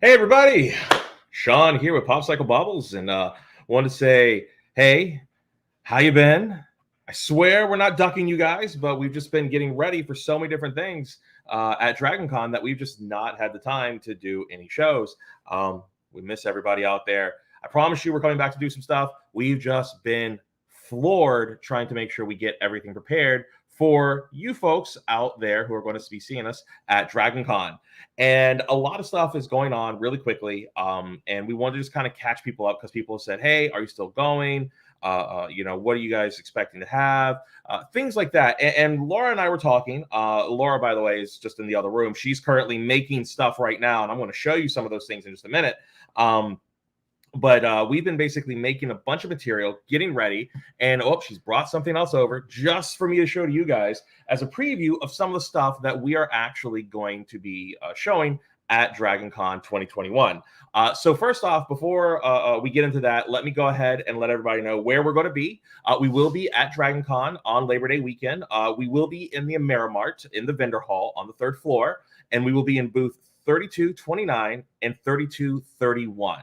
Hey everybody, Shaun here with Popsicle Bobbles, and wanted to say, hey, how you been? I swear we're not ducking you guys, but we've just been getting ready for so many different things at DragonCon that we've just not had the time to do any shows. We miss everybody out there. I promise you we're coming back to do some stuff. We've just been floored trying to make sure we get everything prepared for you folks out there who are going to be seeing us at DragonCon. And a lot of stuff is going on really quickly. And we wanted to just kind of catch people up because people said, hey, are you still going? What are you guys expecting to have? Things like that. And Laura and I were talking. Laura, by the way, is just in the other room. She's currently making stuff right now, and I'm going to show you some of those things in just a minute. But we've been basically making a bunch of material, getting ready, and she's brought something else over just for me to show to you guys as a preview of some of the stuff that we are actually going to be showing at DragonCon 2021. So first off, before we get into that, let me go ahead and let everybody know where we're going to be. We will be at DragonCon on Labor Day weekend. We will be in the Amerimart in the vendor hall on the third floor, and we will be in booth 3229 and 3231.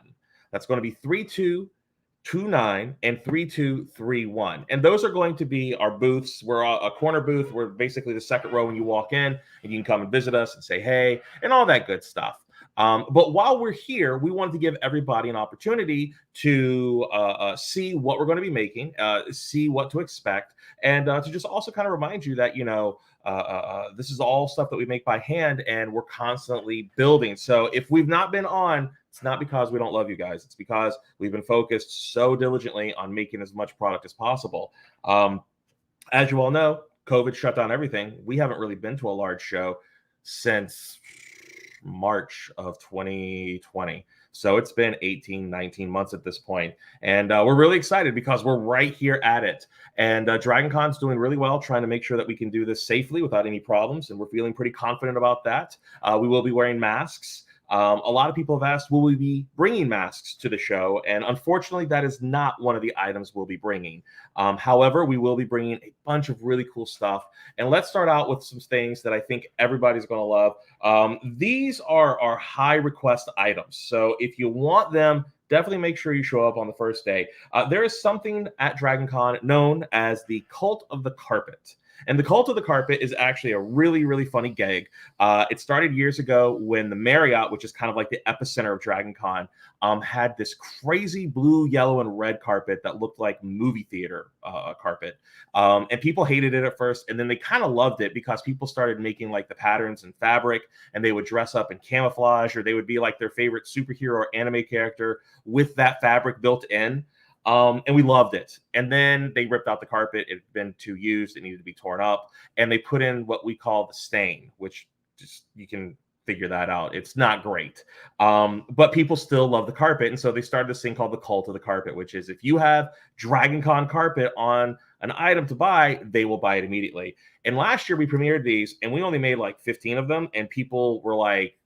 That's going to be 3229 and 3231. And those are going to be our booths. We're a corner booth. We're basically the second row when you walk in, and you can come and visit us and say hey and all that good stuff. But while we're here, we wanted to give everybody an opportunity to see what we're going to be making, see what to expect, and to just also kind of remind you that, this is all stuff that we make by hand, and we're constantly building. So if we've not been on, it's not because we don't love you guys. It's because we've been focused so diligently on making as much product as possible. As you all know, COVID shut down everything. We haven't really been to a large show since March of 2020. So it's been 18, 19 months at this point. And we're really excited because we're right here at it. And DragonCon's doing really well, trying to make sure that we can do this safely without any problems. And we're feeling pretty confident about that. We will be wearing masks. A lot of people have asked, will we be bringing masks to the show? And unfortunately, that is not one of the items we'll be bringing. However, we will be bringing a bunch of really cool stuff. And let's start out with some things that I think everybody's going to love. These are our high request items. So if you want them, definitely make sure you show up on the first day. There is something at DragonCon known as the Cult of the Carpet. And the Cult of the Carpet is actually a really, really funny gag. It started years ago when the Marriott, which is kind of like the epicenter of DragonCon, had this crazy blue, yellow, and red carpet that looked like movie theater carpet. And people hated it at first, and then they kind of loved it because people started making like the patterns and fabric, and they would dress up in camouflage, or they would be like their favorite superhero or anime character with that fabric built in. And we loved it. And then they ripped out the carpet. It had been too used. It needed to be torn up. And they put in what we call the stain, which just you can figure that out. It's not great. But people still love the carpet. And so they started this thing called the Cult of the Carpet, which is if you have DragonCon carpet on an item to buy, they will buy it immediately. And last year we premiered these, and we only made like 15 of them. And people were like,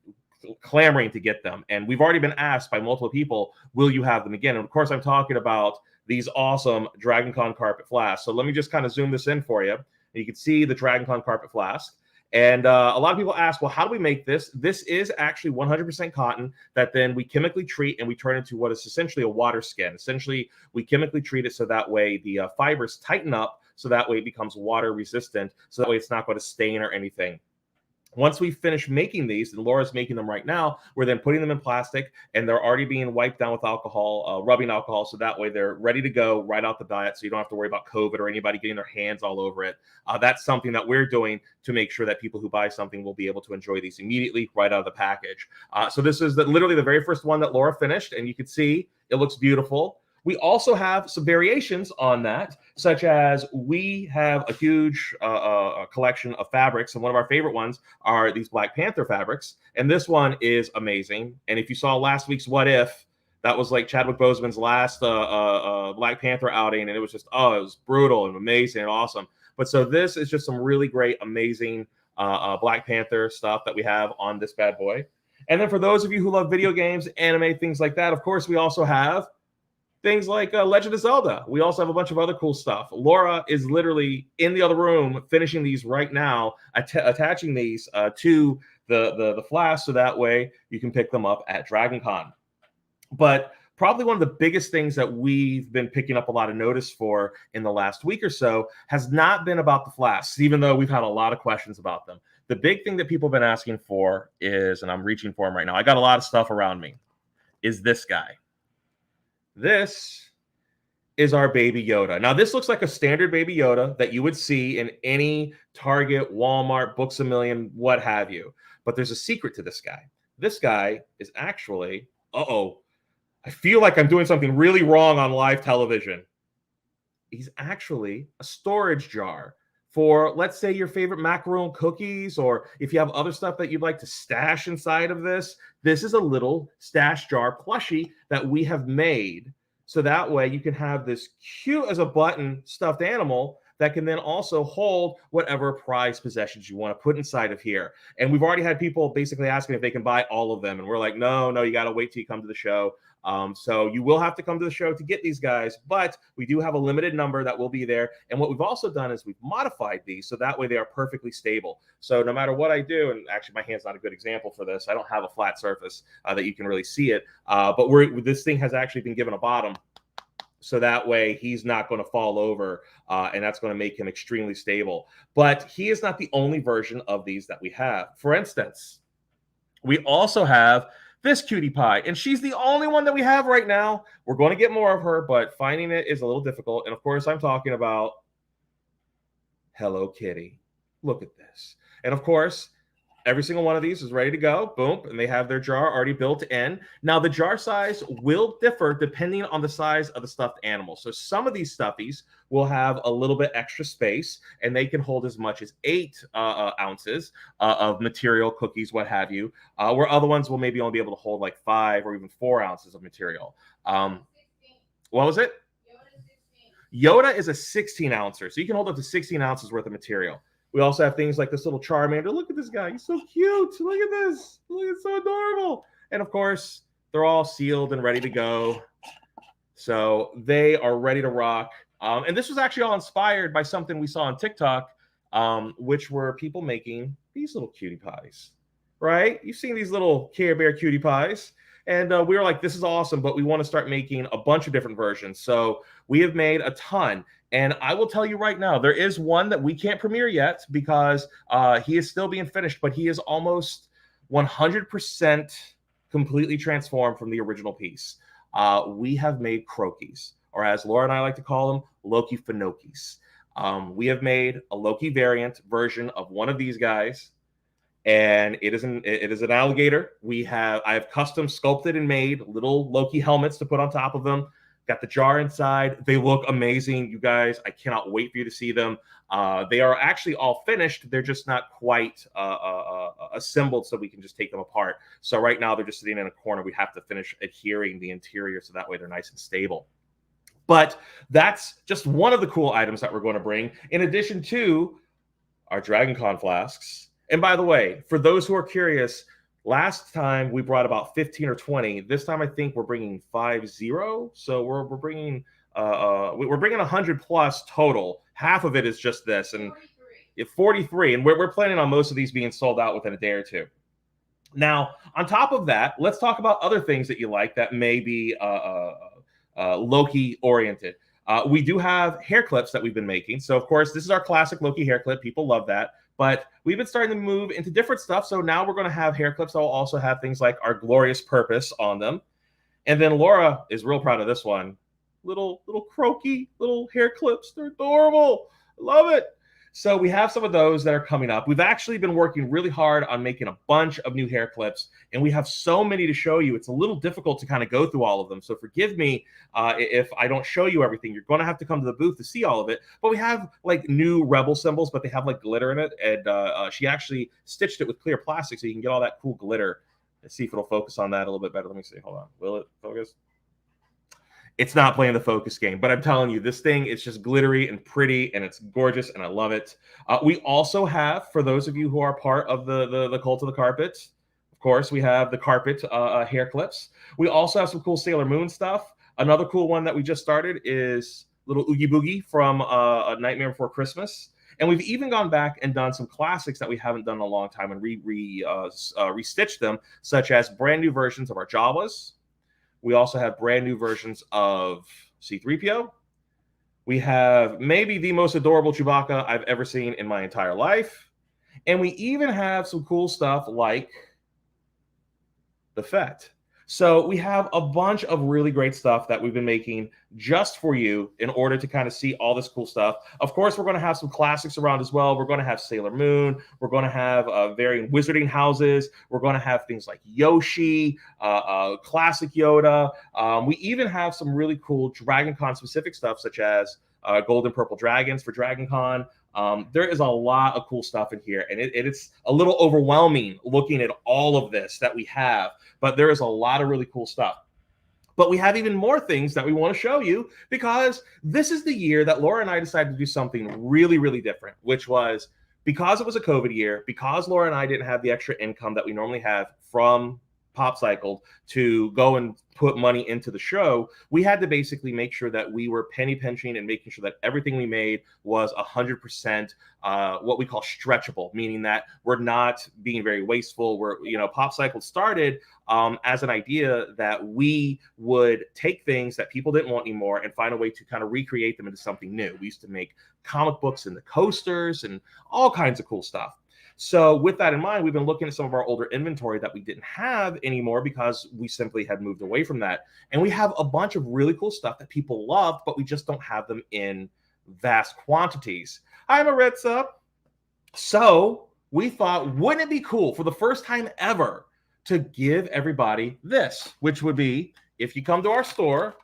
clamoring to get them, and we've already been asked by multiple people, will you have them again? And of course I'm talking about these awesome DragonCon carpet flasks. So let me just kind of zoom this in for you, and you can see the DragonCon carpet flask. And a lot of people ask, well, how do we make this? This is actually 100% cotton that then we chemically treat, and we turn into what is essentially a water skin. Essentially, we chemically treat it so that way the fibers tighten up, so that way it becomes water resistant, so that way it's not going to stain or anything. Once we finish making these, and Laura's making them right now, we're then putting them in plastic, and they're already being wiped down with alcohol, rubbing alcohol, so that way they're ready to go right out the diet, so you don't have to worry about COVID or anybody getting their hands all over it. That's something that we're doing to make sure that people who buy something will be able to enjoy these immediately right out of the package. So this is literally the very first one that Laura finished, and you can see it looks beautiful. We also have some variations on that, such as we have a huge collection of fabrics, and one of our favorite ones are these Black Panther fabrics, and this one is amazing. And if you saw last week's What If, that was like Chadwick Boseman's last Black Panther outing, and it was just, it was brutal and amazing and awesome. But so this is just some really great, amazing Black Panther stuff that we have on this bad boy. And then for those of you who love video games, anime, things like that, of course, we also have things like Legend of Zelda. We also have a bunch of other cool stuff. Laura is literally in the other room finishing these right now, attaching these to the flask so that way you can pick them up at DragonCon. But probably one of the biggest things that we've been picking up a lot of notice for in the last week or so has not been about the flasks, even though we've had a lot of questions about them. The big thing that people have been asking for is, and I'm reaching for them right now, I got a lot of stuff around me, is this guy. This is our Baby Yoda. Now, this looks like a standard Baby Yoda that you would see in any Target, Walmart, Books A Million, what have you. But there's a secret to this guy. This guy is actually, I feel like I'm doing something really wrong on live television. He's actually a storage jar for, let's say, your favorite macaron cookies, or if you have other stuff that you'd like to stash inside of this. This is a little stash jar plushie that we have made. So that way you can have this cute as a button stuffed animal that can then also hold whatever prized possessions you want to put inside of here. And we've already had people basically asking if they can buy all of them. And we're like, no, you got to wait till you come to the show. So you will have to come to the show to get these guys, but we do have a limited number that will be there. And what we've also done is we've modified these so that way they are perfectly stable. So no matter what I do, and actually my hand's not a good example for this, I don't have a flat surface that you can really see it, but this thing has actually been given a bottom. So that way he's not going to fall over, and that's going to make him extremely stable. But he is not the only version of these that we have. For instance, we also have this cutie pie, and she's the only one that we have right now. We're going to get more of her, but finding it is a little difficult. And of course, I'm talking about Hello Kitty. Look at this. And of course, every single one of these is ready to go. Boom. And they have their jar already built in. Now, the jar size will differ depending on the size of the stuffed animal. So some of these stuffies will have a little bit extra space, and they can hold as much as 8 ounces of material, cookies, what have you, where other ones will maybe only be able to hold like 5 or even 4 ounces of material. What was it? Yoda is a 16 ouncer. So you can hold up to 16 ounces worth of material. We also have things like this little Charmander. Look at this guy. He's so cute. Look at this. Look, it's so adorable. And of course, they're all sealed and ready to go. So they are ready to rock. And this was actually all inspired by something we saw on TikTok, which were people making these little cutie pies, right? You've seen these little Care Bear cutie pies. And we were like, this is awesome, but we want to start making a bunch of different versions. So we have made a ton. And I will tell you right now, there is one that we can't premiere yet because he is still being finished, but he is almost 100% completely transformed from the original piece. We have made croakies, or as Laura and I like to call them, Loki Finokis. We have made a Loki variant version of one of these guys, and it is an alligator. I have custom sculpted and made little Loki helmets to put on top of them. Got the jar inside. They look amazing, you guys. I cannot wait for you to see them. They are actually all finished. They're just not quite assembled, so we can just take them apart. So right now they're just sitting in a corner. We have to finish adhering the interior so that way they're nice and stable. But that's just one of the cool items that we're going to bring, in addition to our DragonCon flasks. And by the way, for those who are curious, last time we brought about 15 or 20. This time I think we're bringing 50. So we're bringing 100 plus total. Half of it is just this, and 43. And we're planning on most of these being sold out within a day or two. Now, on top of that, let's talk about other things that you like that may be Loki oriented. We do have hair clips that we've been making. So of course, this is our classic Loki hair clip. People love that. But we've been starting to move into different stuff. So now we're going to have hair clips that will also have things like our glorious purpose on them. And then Laura is real proud of this one. Little croaky, little hair clips. They're adorable. I love it. So we have some of those that are coming up. We've actually been working really hard on making a bunch of new hair clips, and we have so many to show you. It's a little difficult to kind of go through all of them. So forgive me if I don't show you everything. You're going to have to come to the booth to see all of it. But we have like new Rebel symbols, but they have like glitter in it. And she actually stitched it with clear plastic so you can get all that cool glitter. Let's see if it'll focus on that a little bit better. Let me see. Hold on. Will it focus? It's not playing the focus game, but I'm telling you, this thing is just glittery and pretty, and it's gorgeous, and I love it. We also have, for those of you who are part of the Cult of the Carpet, of course, we have the carpet hair clips. We also have some cool Sailor Moon stuff. Another cool one that we just started is little Oogie Boogie from A Nightmare Before Christmas. And we've even gone back and done some classics that we haven't done in a long time and restitched them, such as brand new versions of our Jawas. We also have brand new versions of C-3PO. We have maybe the most adorable Chewbacca I've ever seen in my entire life. And we even have some cool stuff like the Fett. So we have a bunch of really great stuff that we've been making just for you in order to kind of see all this cool stuff. Of course, we're going to have some classics around as well. We're going to have Sailor Moon. We're going to have varying wizarding houses. We're going to have things like Yoshi, classic Yoda. We even have some really cool DragonCon specific stuff, such as golden purple dragons for DragonCon. There is a lot of cool stuff in here, and it's a little overwhelming looking at all of this that we have, but there is a lot of really cool stuff. But we have even more things that we want to show you, because this is the year that Laura and I decided to do something really, really different, which was because it was a COVID year, because Laura and I didn't have the extra income that we normally have from PopCycled to go and put money into the show. We had to basically make sure that we were penny pinching and making sure that everything we made was 100% what we call stretchable, meaning that we're not being very wasteful. We're, PopCycled started as an idea that we would take things that people didn't want anymore and find a way to kind of recreate them into something new. We used to make comic books into coasters and all kinds of cool stuff. So with that in mind, we've been looking at some of our older inventory that we didn't have anymore because we simply had moved away from that. And we have a bunch of really cool stuff that people love, but we just don't have them in vast quantities. Hi, Maritza. So we thought, wouldn't it be cool for the first time ever to give everybody this, which would be, if you come to our store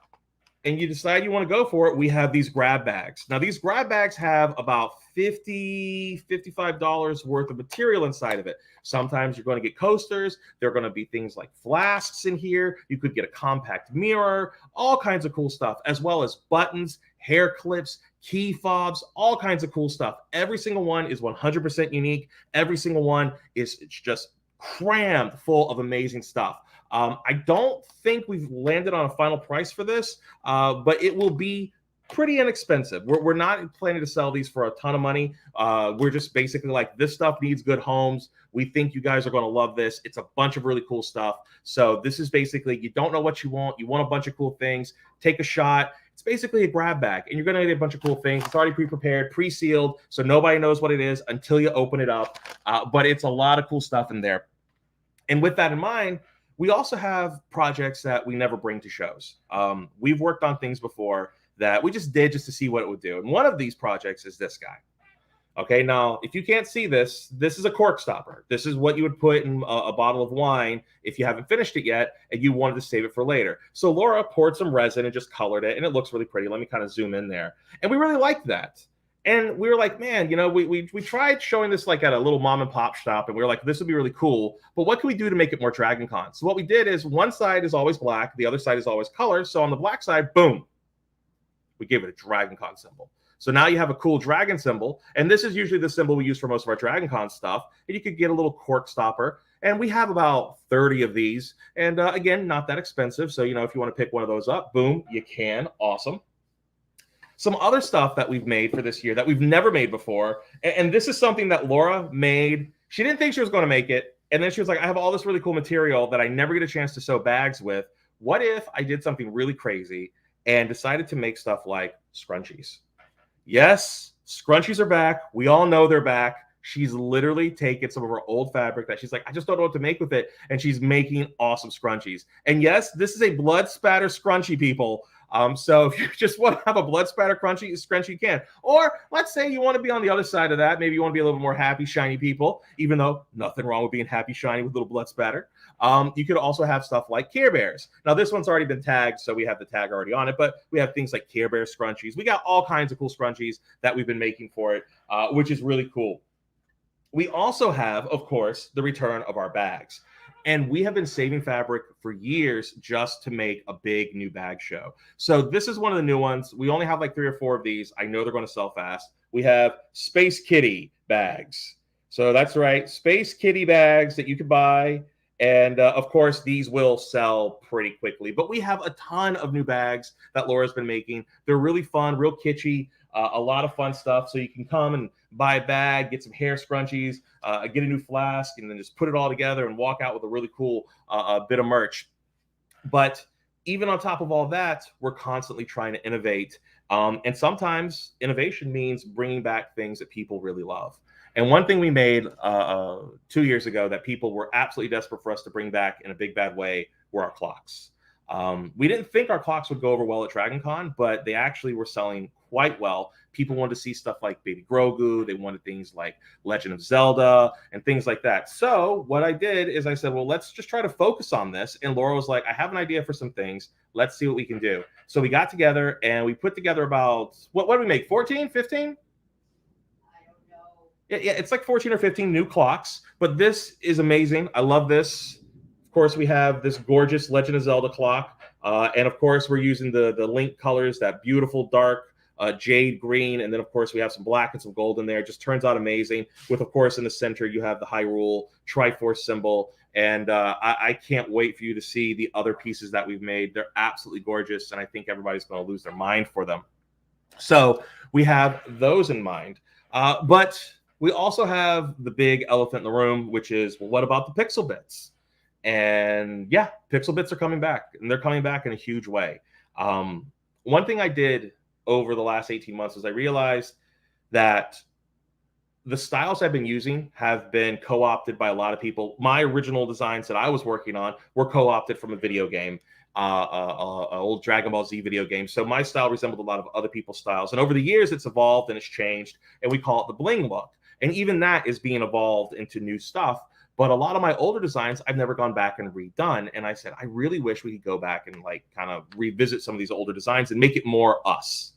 and you decide you want to go for it, we have these grab bags. Now, these grab bags have about $55 worth of material inside of it. Sometimes you're going to get coasters. There are going to be things like flasks in here. You could get a compact mirror, all kinds of cool stuff, as well as buttons, hair clips, key fobs, all kinds of cool stuff. Every single one is 100% unique. Every single one is just crammed full of amazing stuff. I don't think we've landed on a final price for this, but it will be pretty inexpensive. We're not planning to sell these for a ton of money. We're just basically like, this stuff needs good homes. We think you guys are going to love this. It's a bunch of really cool stuff. So this is basically, you don't know what you want a bunch of cool things, take a shot. It's basically a grab bag, and you're going to get a bunch of cool things. It's already pre-prepared, pre-sealed, so nobody knows what it is until you open it up. But it's a lot of cool stuff in there. And with that in mind, we also have projects that we never bring to shows. We've worked on things before that we just did just to see what it would do. And one of these projects is this guy. Okay, now, if you can't see this, this is a cork stopper. This is what you would put in a bottle of wine if you haven't finished it yet and you wanted to save it for later. So Laura poured some resin and just colored it, and it looks really pretty. Let me kind of zoom in there. And we really liked that. And we were like, man, we tried showing this like at a little mom and pop shop, and we were like, this would be really cool, but what can we do to make it more DragonCon? So what we did is, one side is always black, the other side is always color. So on the black side, boom, we gave it a DragonCon symbol. So now you have a cool dragon symbol, and this is usually the symbol we use for most of our DragonCon stuff. And you could get a little cork stopper, and we have about 30 of these. And again, not that expensive. So, if you want to pick one of those up, boom, you can. Awesome. Some other stuff that we've made for this year that we've never made before, and this is something that Laura made. She didn't think she was going to make it, and then she was like, I have all this really cool material that I never get a chance to sew bags with. What if I did something really crazy and decided to make stuff like scrunchies? Yes, scrunchies are back. We all know they're back. She's literally taken some of her old fabric that she's like, I just don't know what to make with it, and she's making awesome scrunchies. And yes, this is a blood spatter scrunchie, people. So if you just want to have a blood spatter scrunchie, you can. Or let's say you want to be on the other side of that. Maybe you want to be a little more happy, shiny people, even though nothing wrong with being happy, shiny with a little blood spatter. You could also have stuff like Care Bears. Now, this one's already been tagged, so we have the tag already on it, but we have things like Care Bear scrunchies. We got all kinds of cool scrunchies that we've been making for it, which is really cool. We also have, of course, the return of our bags. And we have been saving fabric for years just to make a big new bag show. So this is one of the new ones. We only have like 3 or 4 of these. I know they're going to sell fast. We have Space Kitty bags. So that's right, Space Kitty bags that you could buy. And of course, these will sell pretty quickly. But we have a ton of new bags that Laura's been making. They're really fun, real kitschy, a lot of fun stuff. So you can come and buy a bag, get some hair scrunchies, get a new flask, and then just put it all together and walk out with a really cool bit of merch. But even on top of all that, we're constantly trying to innovate. And sometimes innovation means bringing back things that people really love. And one thing we made 2 years ago that people were absolutely desperate for us to bring back in a big bad way were our clocks. We didn't think our clocks would go over well at DragonCon, but they actually were selling quite well. People wanted to see stuff like Baby Grogu. They wanted things like Legend of Zelda and things like that. So what I did is I said, well, let's just try to focus on this. And Laura was like, I have an idea for some things. Let's see what we can do. So we got together and we put together about, what did we make, 14, 15? Yeah, it's like 14 or 15 new clocks, but this is amazing. I love this. Of course, we have this gorgeous Legend of Zelda clock. And of course, we're using the Link colors, that beautiful dark jade green. And then, of course, we have some black and some gold in there. It just turns out amazing. With, of course, in the center, you have the Hyrule Triforce symbol. And I can't wait for you to see the other pieces that we've made. They're absolutely gorgeous. And I think everybody's going to lose their mind for them. So we have those in mind. But we also have the big elephant in the room, which is, well, what about the Pixel Bits? And yeah, Pixel Bits are coming back, and they're coming back in a huge way. One thing I did over the last 18 months is I realized that the styles I've been using have been co-opted by a lot of people. My original designs that I was working on were co-opted from a video game, old Dragon Ball Z video game. So my style resembled a lot of other people's styles. And over the years, it's evolved and it's changed, and we call it the bling look. And even that is being evolved into new stuff. But a lot of my older designs, I've never gone back and redone. And I said, I really wish we could go back and like kind of revisit some of these older designs and make it more us.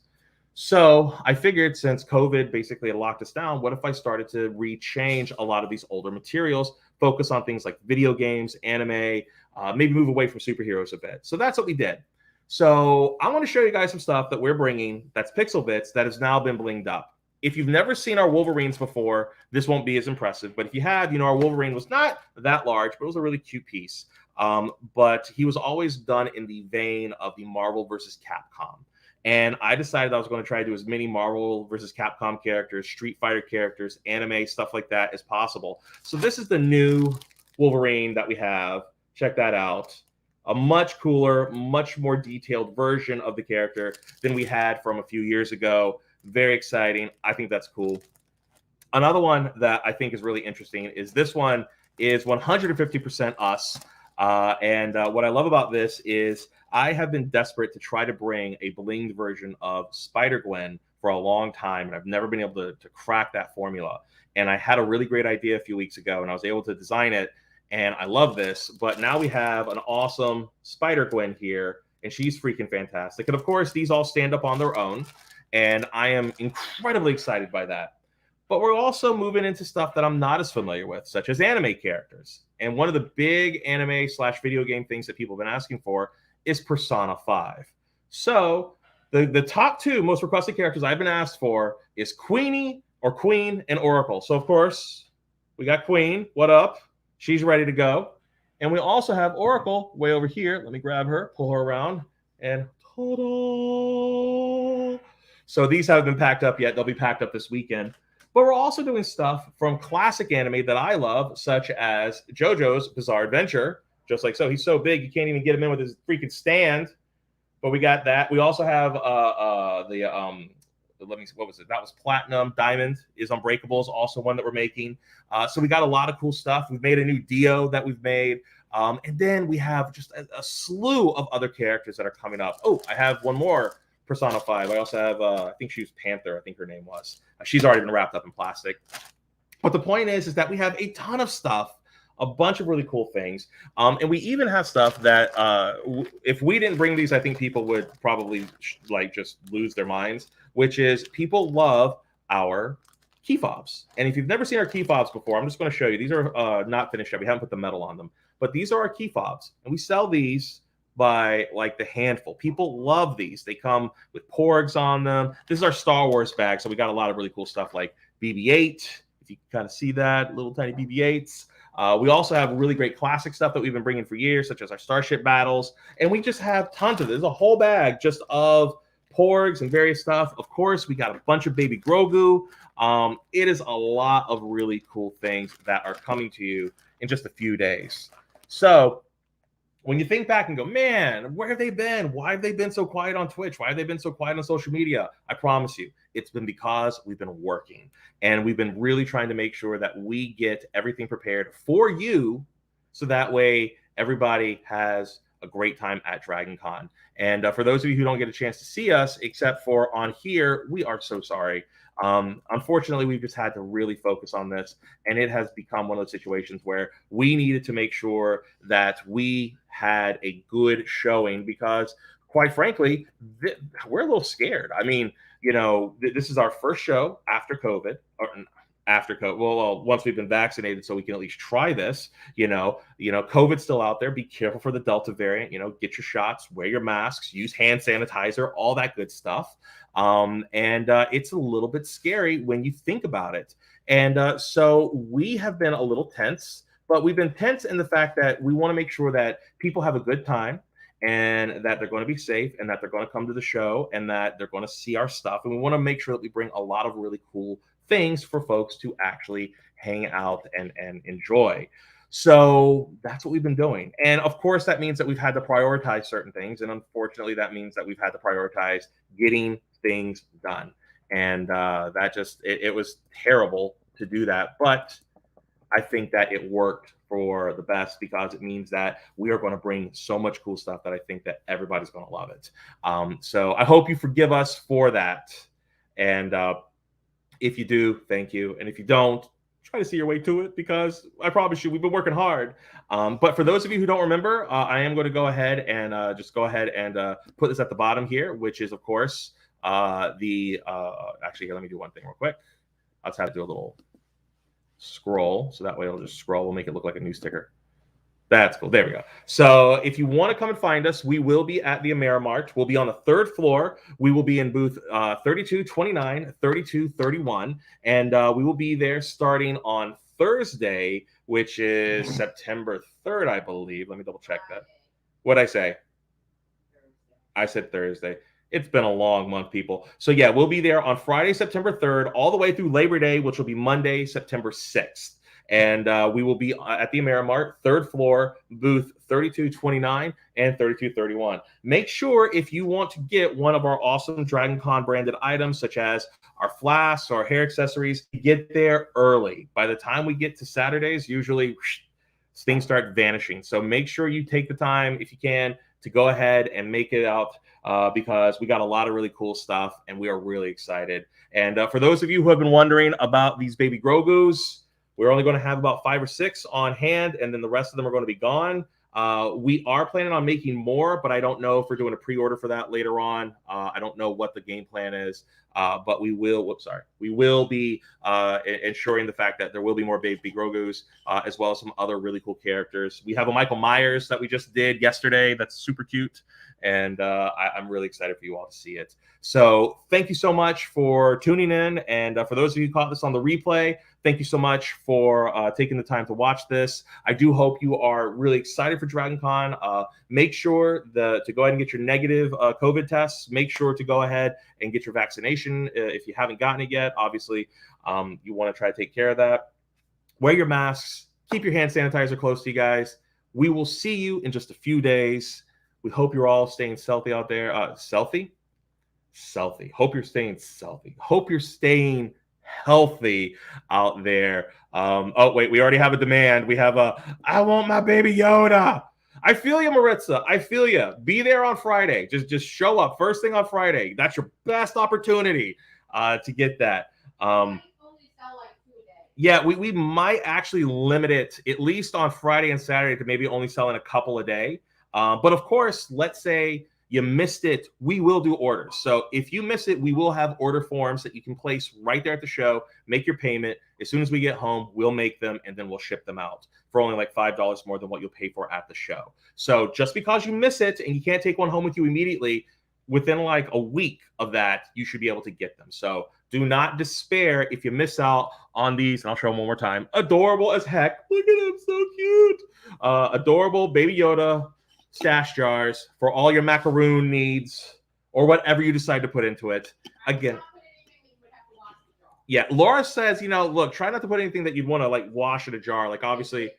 So I figured, since COVID basically had locked us down, what if I started to rechange a lot of these older materials, focus on things like video games, anime, maybe move away from superheroes a bit. So that's what we did. So I want to show you guys some stuff that we're bringing that's Pixel Bits that has now been blinged up. If you've never seen our Wolverines before, this won't be as impressive. But if you have, our Wolverine was not that large, but it was a really cute piece. But he was always done in the vein of the Marvel versus Capcom. And I decided I was going to try to do as many Marvel versus Capcom characters, Street Fighter characters, anime, stuff like that as possible. So this is the new Wolverine that we have. Check that out. A much cooler, much more detailed version of the character than we had from a few years ago. Very exciting. I think that's cool. Another one that I think is really interesting is this one is 150% us. And what I love about this is I have been desperate to try to bring a blinged version of Spider-Gwen for a long time, and I've never been able to crack that formula. And I had a really great idea a few weeks ago, and I was able to design it, and I love this. But now we have an awesome Spider-Gwen here, and she's freaking fantastic. And of course, these all stand up on their own, and I am incredibly excited by that. But we're also moving into stuff that I'm not as familiar with, such as anime characters. And one of the big anime/video game things that people have been asking for is Persona 5. So the top two most requested characters I've been asked for is Queenie, or Queen, and Oracle. So of course, we got Queen. What up? She's ready to go. And we also have Oracle way over here. Let me grab her, pull her around, and ta-da! So these haven't been packed up yet. They'll be packed up this weekend. But we're also doing stuff from classic anime that I love, such as JoJo's Bizarre Adventure. Just like so. He's so big, you can't even get him in with his freaking stand. But we got that. We also have let me see, what was it? That was Platinum. Diamond is Unbreakable, is also one that we're making. So we got a lot of cool stuff. We've made a new Dio that we've made. And then we have just a slew of other characters that are coming up. Oh, I have one more Persona 5. I also have, I think she was Panther, I think her name was. She's already been wrapped up in plastic. But the point is that we have a ton of stuff, a bunch of really cool things. And we even have stuff that if we didn't bring these, I think people would probably just lose their minds, which is people love our key fobs. And if you've never seen our key fobs before, I'm just going to show you. These are not finished yet. We haven't put the metal on them. But these are our key fobs. And we sell these by like the handful. People love these. They come with porgs on them. This is our Star Wars bag. So we got a lot of really cool stuff like BB-8. If you can kind of see that, little tiny BB-8s. We also have really great classic stuff that we've been bringing for years, such as our Starship battles. And we just have tons of it. There's a whole bag just of porgs and various stuff. Of course, we got a bunch of baby Grogu. It is a lot of really cool things that are coming to you in just a few days. So when you think back and go, man, where have they been? Why have they been so quiet on Twitch? Why have they been so quiet on social media? I promise you, it's been because we've been working, and we've been really trying to make sure that we get everything prepared for you, so that way everybody has a great time at DragonCon. And for those of you who don't get a chance to see us, except for on here, we are so sorry. Unfortunately, we've just had to really focus on this, and it has become one of those situations where we needed to make sure that we had a good showing, because quite frankly, we're a little scared. I mean, you know, this is our first show after COVID, or after COVID. Well, once we've been vaccinated, so we can at least try this. You know, COVID's still out there. Be careful for the Delta variant. You know, get your shots, wear your masks, use hand sanitizer, all that good stuff. And it's a little bit scary when you think about it. And so we have been a little tense, but we've been tense in the fact that we want to make sure that people have a good time, and that they're going to be safe, and that they're going to come to the show, and that they're going to see our stuff. And we want to make sure that we bring a lot of really cool things for folks to actually hang out and enjoy. So that's what we've been doing. And of course, that means that we've had to prioritize certain things. And unfortunately, that means that we've had to prioritize getting things done. And that just, it was terrible to do that. But I think that it worked for the best, because it means that we are going to bring so much cool stuff that I think that everybody's going to love it. So I hope you forgive us for that. And if you do, thank you. And if you don't, try to see your way to it, because I promise you, we've been working hard. But for those of you who don't remember, I am going to go ahead and just go ahead and put this at the bottom here, which is, of course, actually, here, let me do one thing real quick. I'll just have to do a little scroll, so that way it'll just scroll. We'll make it look like a new sticker. That's cool. There we go. So if you want to come and find us, we will be at the Amerimart. We'll be on the 3rd floor. We will be in booth 3229, 3231, and we will be there starting on Thursday, which is September 3rd, I believe. Let me double check that. What'd I say? I said Thursday. It's been a long month, people. So yeah, we'll be there on Friday, September 3rd, all the way through Labor Day, which will be Monday, September 6th. And we will be at the Amerimart, 3rd floor, booth 3229 and 3231. Make sure, if you want to get one of our awesome DragonCon branded items, such as our flasks or hair accessories, get there early. By the time we get to Saturdays, usually things start vanishing. So make sure you take the time, if you can, to go ahead and make it out, because we got a lot of really cool stuff, and we are really excited. And for those of you who have been wondering about these baby Grogus, we're only going to have about 5 or 6 on hand, and then the rest of them are going to be gone. We are planning on making more, but I don't know if we're doing a pre-order for that later on. I don't know what the game plan is, but we will. We will be ensuring the fact that there will be more baby Grogus, as well as some other really cool characters. We have a Michael Myers that we just did yesterday. That's super cute, and I'm really excited for you all to see it. So thank you so much for tuning in, and for those of you who caught this on the replay, thank you so much for taking the time to watch this. I do hope you are really excited for DragonCon. Make sure to go ahead and get your negative COVID tests. Make sure to go ahead and get your vaccination if you haven't gotten it yet. Obviously, you want to try to take care of that. Wear your masks. Keep your hand sanitizer close to you guys. We will see you in just a few days. We hope you're all staying healthy out there. Hope you're staying healthy. Hope you're staying healthy out there. Oh wait, we already have a demand. We have I want my baby Yoda. I feel you, Maritza. I feel you. Be there on Friday. Just show up first thing on Friday. That's your best opportunity to get that. Yeah, we might actually limit it, at least on Friday and Saturday, to maybe only selling a couple a day. But of course, let's say you missed it, we will do orders. So if you miss it, we will have order forms that you can place right there at the show, make your payment. As soon as we get home, we'll make them, and then we'll ship them out for only like $5 more than what you'll pay for at the show. So just because you miss it and you can't take one home with you immediately, within like a week of that, you should be able to get them. So do not despair if you miss out on these. And I'll show them one more time. Adorable as heck. Look at him, so cute. Adorable Baby Yoda stash jars for all your macaroon needs or whatever you decide to put into it. Again, yeah, Laura says, look, try not to put anything that you'd want to like wash in a jar. Like obviously,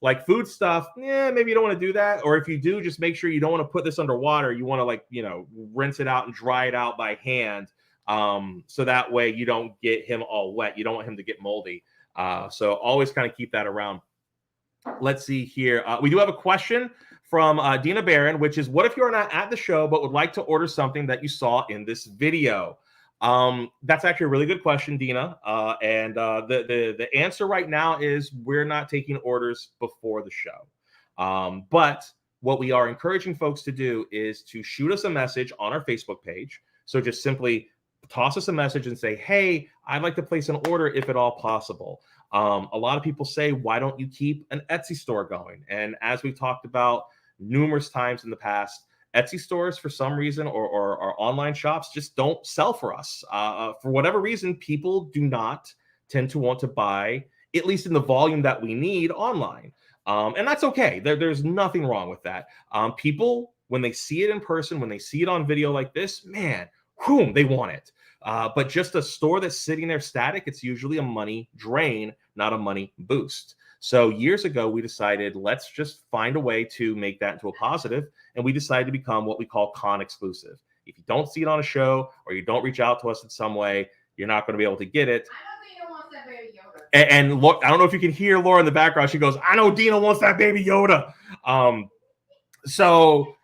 like food stuff, maybe you don't want to do that. Or if you do, just make sure you don't want to put this underwater. You want to like, rinse it out and dry it out by hand. So that way you don't get him all wet. You don't want him to get moldy. So always kind of keep that around. Let's see here. We do have a question from Dina Barron, which is, what if you're not at the show but would like to order something that you saw in this video? That's actually a really good question, Dina. And the answer right now is we're not taking orders before the show. But what we are encouraging folks to do is to shoot us a message on our Facebook page. So just simply toss us a message and say, hey, I'd like to place an order if at all possible. A lot of people say, why don't you keep an Etsy store going? And as we've talked about numerous times in the past, Etsy stores, for some reason, or online shops just don't sell for us. For whatever reason, people do not tend to want to buy, at least in the volume that we need, online. And that's okay. There's nothing wrong with that. People, when they see it in person, when they see it on video like this, man, they want it. But just a store that's sitting there static, it's usually a money drain, not a money boost. So years ago, we decided, let's just find a way to make that into a positive. And we decided to become what we call con exclusive. If you don't see it on a show or you don't reach out to us in some way, you're not going to be able to get it. I know Dina wants that Baby Yoda. And look, I don't know if you can hear Laura in the background. She goes, I know Dina wants that Baby Yoda. So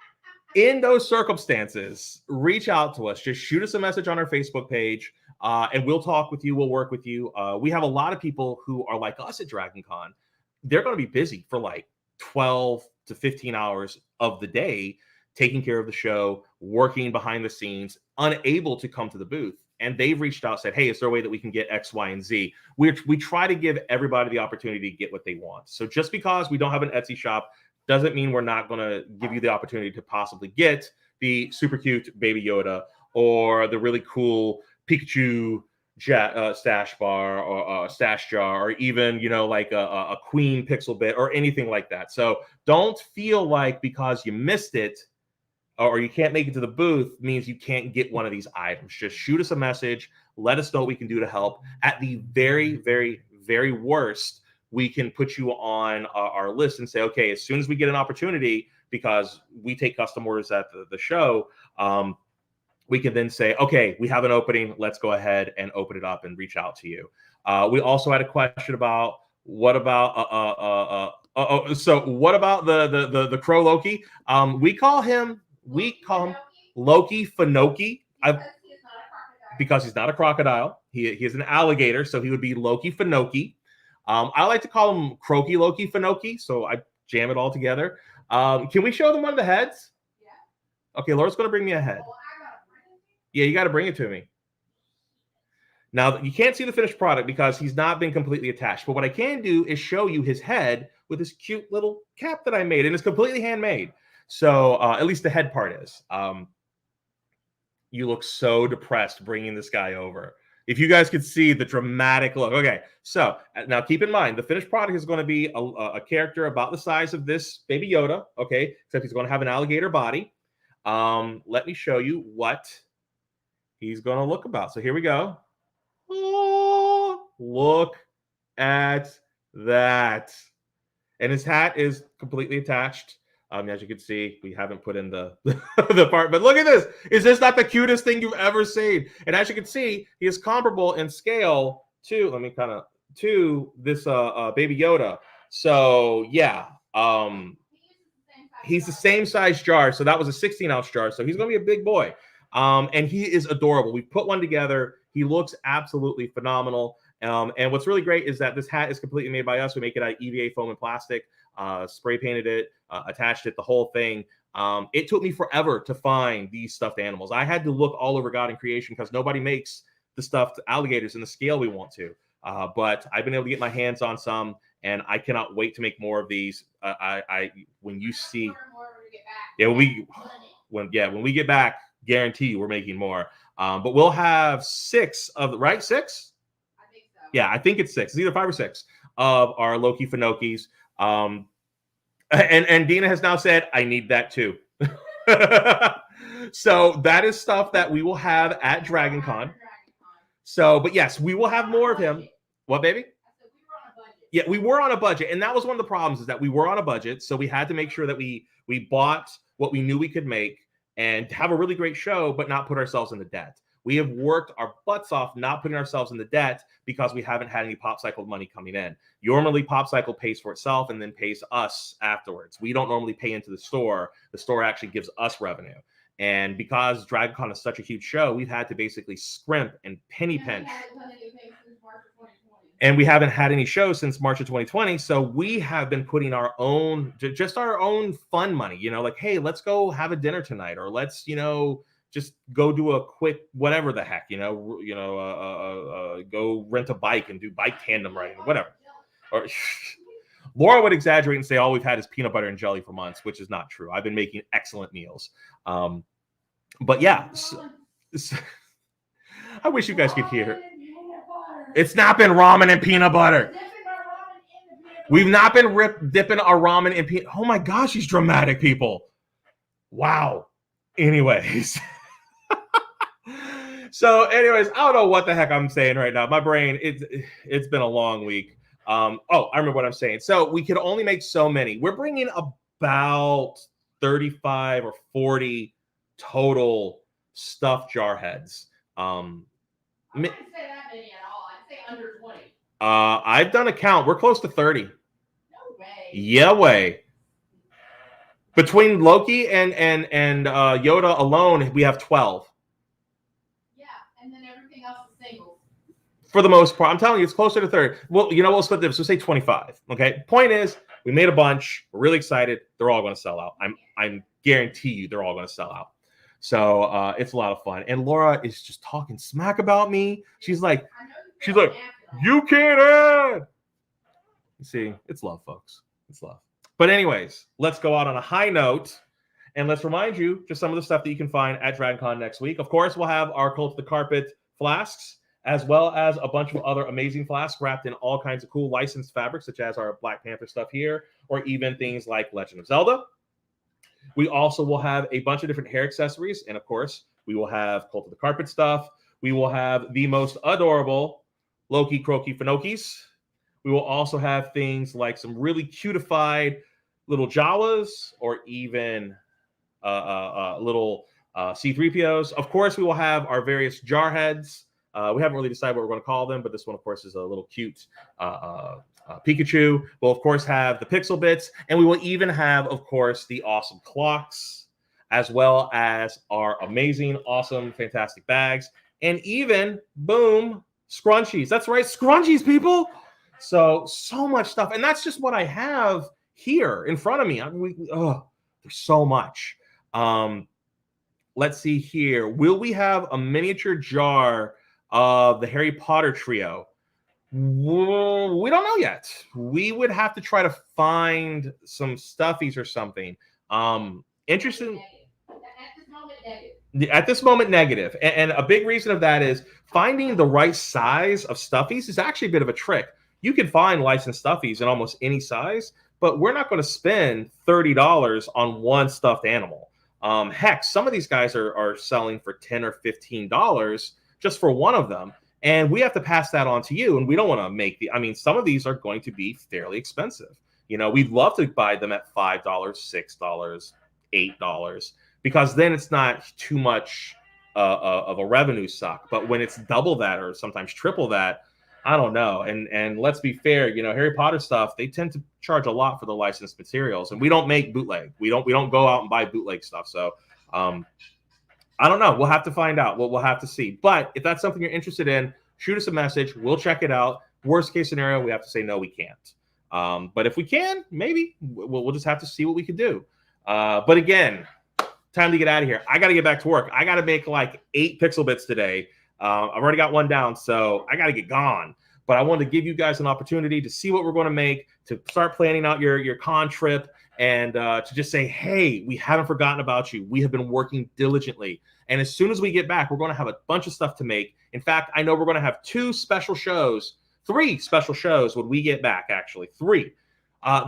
in those circumstances, reach out to us. Just shoot us a message on our Facebook page, and we'll talk with you. We'll work with you. We have a lot of people who are like us at DragonCon. They're going to be busy for like 12 to 15 hours of the day, taking care of the show, working behind the scenes, unable to come to the booth. And they've reached out, said, hey, is there a way that we can get X, Y, and Z? We try to give everybody the opportunity to get what they want. So just because we don't have an Etsy shop doesn't mean we're not going to give you the opportunity to possibly get the super cute Baby Yoda or the really cool Pikachu stash bar or stash jar, or even, like a Queen Pixel bit or anything like that. So don't feel like because you missed it or you can't make it to the booth means you can't get one of these items. Just shoot us a message. Let us know what we can do to help. At the very, very, very worst, we can put you on our list and say, okay, as soon as we get an opportunity, because we take custom orders at the show, we can then say, okay, we have an opening. Let's go ahead and open it up and reach out to you. We also had a question about what about the Crow Loki? We call him Loki Finoki. Because he's not a crocodile. He is an alligator, so he would be Loki Finoki. I like to call him Croaky Loki Finoki, so I jam it all together. Can we show them one of the heads? Yeah. Okay, Laura's going to bring me a head. Yeah, you got to bring it to me. Now, you can't see the finished product because he's not been completely attached. But what I can do is show you his head with this cute little cap that I made. And it's completely handmade. So at least the head part is. You look so depressed bringing this guy over. If you guys could see the dramatic look. Okay, so now keep in mind, the finished product is going to be a character about the size of this Baby Yoda. Okay, except he's going to have an alligator body. Let me show you what he's going to look about. So here we go. Oh, look at that. And his hat is completely attached. As you can see, we haven't put in the part, but look at this. Is this not the cutest thing you've ever seen? And as you can see, he is comparable in scale to, to this Baby Yoda. So yeah, he's the same size jar. So that was a 16-ounce jar. So he's going to be a big boy. And he is adorable. We put one together. He looks absolutely phenomenal. And what's really great is that this hat is completely made by us. We make it out of EVA foam and plastic, spray painted it, attached it, the whole thing. It took me forever to find these stuffed animals. I had to look all over God in creation because nobody makes the stuffed alligators in the scale we want to. But I've been able to get my hands on some, and I cannot wait to make more of these. When you see, when we get back, guarantee you we're making more. But we'll have 6 of the right 6. I think so. Yeah, I think it's 6. It's either 5 or 6 of our Loki Finokis. And Dina has now said, I need that too. So that is stuff that we will have at DragonCon. So, but yes, we will have more of him. What, baby? Yeah, we were on a budget, and that was one of the problems, is that we were on a budget, so we had to make sure that we bought what we knew we could make and have a really great show, but not put ourselves in the debt. We have worked our butts off not putting ourselves in the debt because we haven't had any Pop Cycle money coming in. Normally, Pop Cycle pays for itself and then pays us afterwards. We don't normally pay into the store. The store actually gives us revenue. And because DragonCon is such a huge show, we've had to basically scrimp and penny pinch. And we haven't had any shows since March of 2020. So we have been putting our own, just our own fun money, you know, like, hey, let's go have a dinner tonight, or let's, you know, just go do a quick whatever the heck, go rent a bike and do bike tandem riding, whatever. Or Laura would exaggerate and say all we've had is peanut butter and jelly for months, which is not true. I've been making excellent meals. But yeah, I wish you guys could hear. It's not been ramen and peanut butter. We've not been dipping our ramen in peanut. Oh my gosh, he's dramatic, people. Wow. Anyways. So anyways, I don't know what the heck I'm saying right now. My brain, it's been a long week. I remember what I'm saying. So we could only make so many. We're bringing about 35 or 40 total stuffed jar heads. I wouldn't say that many at all. I'd say under 20. I've done a count. We're close to 30. No way. Yeah, way. Between Loki and Yoda alone, we have 12. Yeah, and then everything else is singles. For the most part, I'm telling you, it's closer to 30. Well, you know, we'll split this. So say 25. Okay. Point is, we made a bunch. We're really excited. They're all going to sell out. I'm guarantee you, they're all going to sell out. So it's a lot of fun. And Laura is just talking smack about me. She's like, you can't add. You see, it's love, folks. It's love. But anyways, let's go out on a high note. And let's remind you just some of the stuff that you can find at DragonCon next week. Of course, we'll have our Cult of the Carpet flasks, as well as a bunch of other amazing flasks wrapped in all kinds of cool licensed fabrics, such as our Black Panther stuff here, or even things like Legend of Zelda. We also will have a bunch of different hair accessories. And of course, we will have Cult of the Carpet stuff. We will have the most adorable Loki Croaky Finokis. We will also have things like some really cutified little Jawas, or even little C-3POs. Of course, we will have our various jar heads. We haven't really decided what we're going to call them, but this one, of course, is a little cute Pikachu. We'll, of course, have the Pixel Bits, and we will even have, of course, the awesome clocks, as well as our amazing, awesome, fantastic bags, and even, boom, scrunchies. That's right, scrunchies, people. So much stuff, and that's just what I have here in front of me. I mean, there's so much. Let's see here. Will we have a miniature jar of the Harry Potter trio? Well, we don't know yet. We would have to try to find some stuffies or something. Interesting. At this moment, negative. And a big reason of that is finding the right size of stuffies is actually a bit of a trick. You can find licensed stuffies in almost any size, but we're not going to spend $30 on one stuffed animal. Heck, some of these guys are selling for $10 or $15 just for one of them. And we have to pass that on to you. And we don't want to make some of these are going to be fairly expensive. You know, we'd love to buy them at $5, $6, $8, because then it's not too much of a revenue suck. But when it's double that or sometimes triple that, I don't know. And let's be fair, you know, Harry Potter stuff, they tend to charge a lot for the licensed materials, and we don't make bootleg. We don't go out and buy bootleg stuff. So I don't know. We'll have to find out. We'll have to see. But if that's something you're interested in, shoot us a message. We'll check it out. Worst case scenario, we have to say no, we can't. But if we can, maybe we'll just have to see what we can do. But again, time to get out of here. I got to get back to work. I got to make like 8 pixel bits today. I've already got one down, so I got to get gone. But I wanted to give you guys an opportunity to see what we're going to make, to start planning out your con trip, and to just say, hey, we haven't forgotten about you. We have been working diligently. And as soon as we get back, we're going to have a bunch of stuff to make. In fact, I know we're going to have 3 special shows when we get back, actually, 3.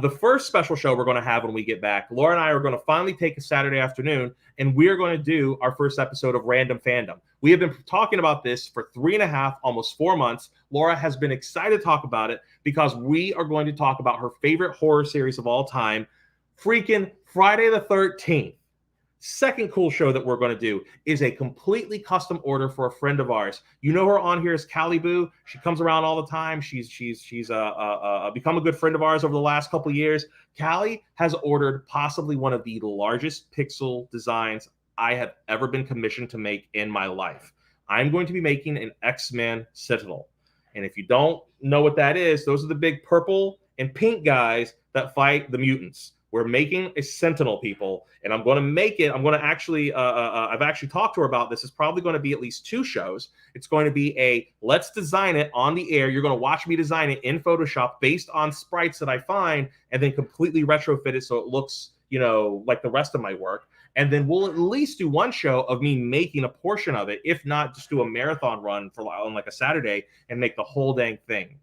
The first special show we're going to have when we get back, Laura and I are going to finally take a Saturday afternoon, and we're going to do our first episode of Random Fandom. We have been talking about this for 3.5, almost 4 months. Laura has been excited to talk about it because we are going to talk about her favorite horror series of all time, freaking Friday the 13th. Second cool show that we're going to do is a completely custom order for a friend of ours. You know her on here is Callie Boo. She comes around all the time. She's become a good friend of ours over the last couple of years. Callie has ordered possibly one of the largest pixel designs I have ever been commissioned to make in my life. I'm going to be making an X-Men Sentinel. And if you don't know what that is, those are the big purple and pink guys that fight the mutants. We're making a Sentinel, people, and I'm going to make it. I'm going to actually, I've actually talked to her about this. It's probably going to be at least 2 shows. It's going to be a let's design it on the air. You're going to watch me design it in Photoshop based on sprites that I find, and then completely retrofit it so it looks, like the rest of my work. And then we'll at least do 1 show of me making a portion of it, if not just do a marathon run on like a Saturday and make the whole dang thing.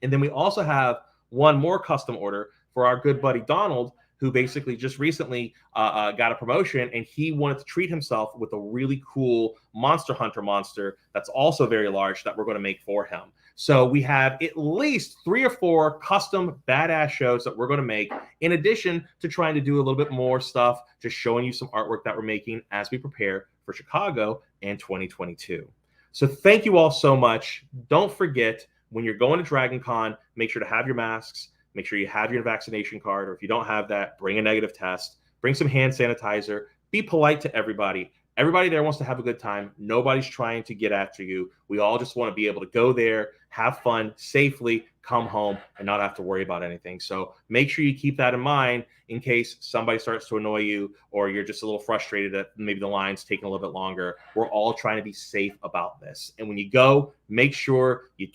And then we also have 1 more custom order for our good buddy Donald, who basically just recently got a promotion, and he wanted to treat himself with a really cool Monster Hunter monster that's also very large that we're going to make for him. So we have at least 3 or 4 custom badass shows that we're going to make, in addition to trying to do a little bit more stuff, just showing you some artwork that we're making as we prepare for Chicago and 2022. So thank you all so much. Don't forget, when you're going to DragonCon, make sure to have your masks. Make sure you have your vaccination card, or if you don't have that, bring a negative test. Bring some hand sanitizer. Be polite to everybody. Everybody there wants to have a good time. Nobody's trying to get after you. We all just want to be able to go there, have fun safely, come home, and not have to worry about anything. So make sure you keep that in mind in case somebody starts to annoy you, or you're just a little frustrated that maybe the line's taking a little bit longer. We're all trying to be safe about this. And when you go, make sure you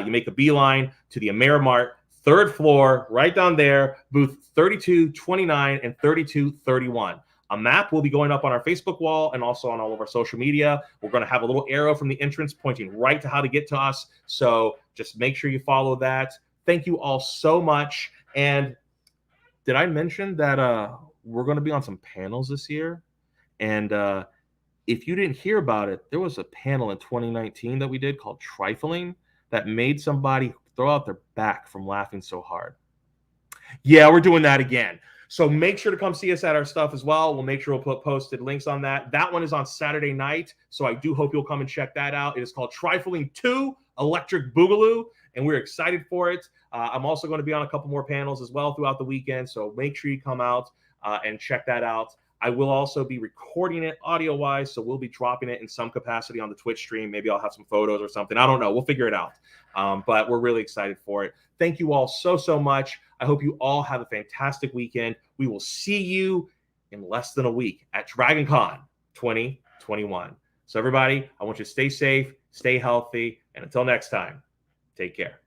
make a beeline to the Amerimart, 3rd floor, right down there, booth 3229 and 3231. A map will be going up on our Facebook wall and also on all of our social media. We're going to have a little arrow from the entrance pointing right to how to get to us. So just make sure you follow that. Thank you all so much. And did I mention that we're going to be on some panels this year? And if you didn't hear about it, there was a panel in 2019 that we did called Trifling that made somebody throw out their back from laughing so hard. Yeah, we're doing that again. So make sure to come see us at our stuff as well. We'll make sure we'll put posted links on that. That one is on Saturday night, so I do hope you'll come and check that out. It is called Trifling 2 Electric Boogaloo, and we're excited for it. I'm also going to be on a couple more panels as well throughout the weekend, so make sure you come out and check that out. I will also be recording it audio-wise, so we'll be dropping it in some capacity on the Twitch stream. Maybe I'll have some photos or something. I don't know. We'll figure it out. But we're really excited for it. Thank you all so, so much. I hope you all have a fantastic weekend. We will see you in less than a week at DragonCon 2021. So everybody, I want you to stay safe, stay healthy, and until next time, take care.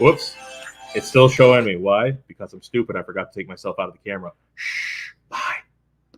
Whoops. It's still showing me. Why? Because I'm stupid. I forgot to take myself out of the camera. Shh.